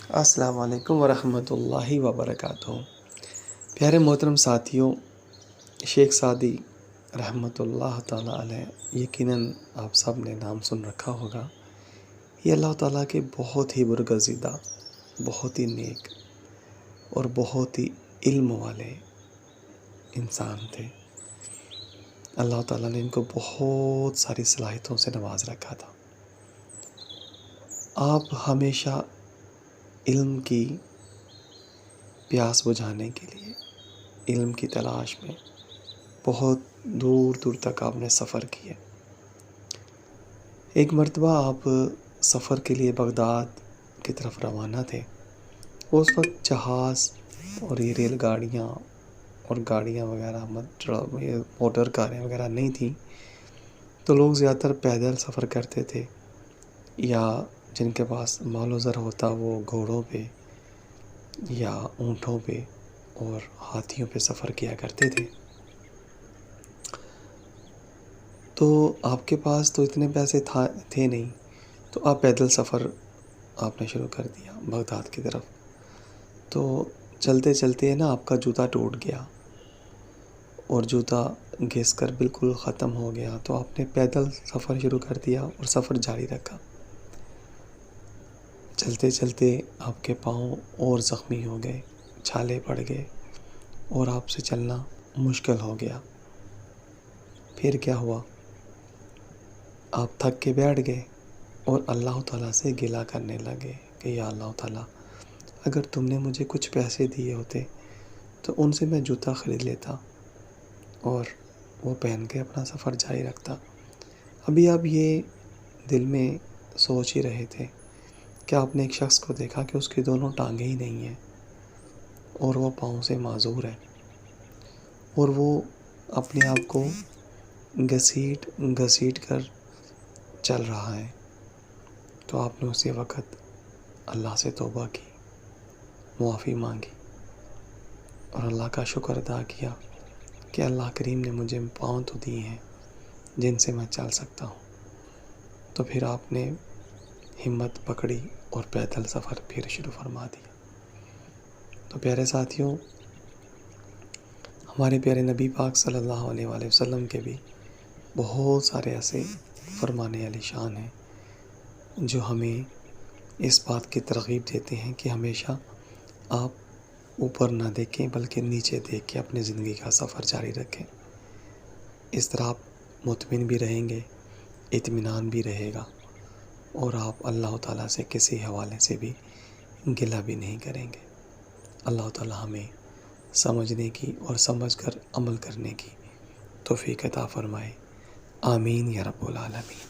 السلام علیکم ورحمۃ اللہ وبرکاتہ۔ پیارے محترم ساتھیوں، شیخ سعدی رحمۃ اللہ تعالیٰ علیہ، یقیناً آپ سب نے نام سن رکھا ہوگا۔ یہ اللہ تعالیٰ کے بہت ہی برگزیدہ، بہت ہی نیک اور بہت ہی علم والے انسان تھے۔ اللہ تعالیٰ نے ان کو بہت ساری صلاحیتوں سے نواز رکھا تھا۔ آپ ہمیشہ علم کی پیاس بجھانے کے لیے، علم کی تلاش میں بہت دور دور تک آپ نے سفر کیا۔ ایک مرتبہ آپ سفر کے لیے بغداد کی طرف روانہ تھے۔ اس وقت جہاز اور یہ ریل گاڑیاں اور گاڑیاں وغیرہ موٹر کاریں وغیرہ نہیں تھیں، تو لوگ زیادہ تر پیدل سفر کرتے تھے، یا جن کے پاس مال و زر ہوتا وہ گھوڑوں پہ یا اونٹوں پہ اور ہاتھیوں پہ سفر کیا کرتے تھے۔ تو آپ کے پاس تو اتنے پیسے تھے نہیں، تو آپ پیدل سفر آپ نے شروع کر دیا بغداد کی طرف۔ تو چلتے چلتے نا آپ کا جوتا ٹوٹ گیا اور جوتا گھس کر بالکل ختم ہو گیا، تو آپ نے پیدل سفر شروع کر دیا اور سفر جاری رکھا۔ چلتے چلتے آپ کے پاؤں اور زخمی ہو گئے، چھالے پڑ گئے اور آپ سے چلنا مشکل ہو گیا۔ پھر کیا ہوا؟ آپ تھک کے بیٹھ گئے اور اللہ تعالیٰ سے گلہ کرنے لگے کہ یا اللہ تعالیٰ، اگر تم نے مجھے کچھ پیسے دیے ہوتے تو ان سے میں جوتا خرید لیتا اور وہ پہن کے اپنا سفر جاری رکھتا۔ ابھی آپ یہ دل میں سوچ ہی رہے تھے کہ آپ نے ایک شخص کو دیکھا کہ اس کی دونوں ٹانگیں ہی نہیں ہیں اور وہ پاؤں سے معذور ہے، اور وہ اپنے آپ کو گھسیٹ کر چل رہا ہے۔ تو آپ نے اسی وقت اللہ سے توبہ کی، معافی مانگی اور اللہ کا شکر ادا کیا کہ اللہ کریم نے مجھے پاؤں تو دیے ہیں جن سے میں چل سکتا ہوں۔ تو پھر آپ نے ہمت پکڑی اور پیدل سفر پھر شروع فرما دیا۔ تو پیارے ساتھیوں، ہمارے پیارے نبی پاک صلی اللہ علیہ وآلہ وسلم کے بھی بہت سارے ایسے فرمانے علی شان ہیں جو ہمیں اس بات کی ترغیب دیتے ہیں کہ ہمیشہ آپ اوپر نہ دیکھیں بلکہ نیچے دیکھ کے اپنی زندگی کا سفر جاری رکھیں۔ اس طرح آپ مطمئن بھی رہیں گے، اطمینان بھی رہے گا، اور آپ اللہ تعالیٰ سے کسی حوالے سے بھی گلہ بھی نہیں کریں گے۔ اللہ تعالیٰ ہمیں سمجھنے کی اور سمجھ کر عمل کرنے کی توفیق عطا فرمائے۔ آمین یا رب العالمین۔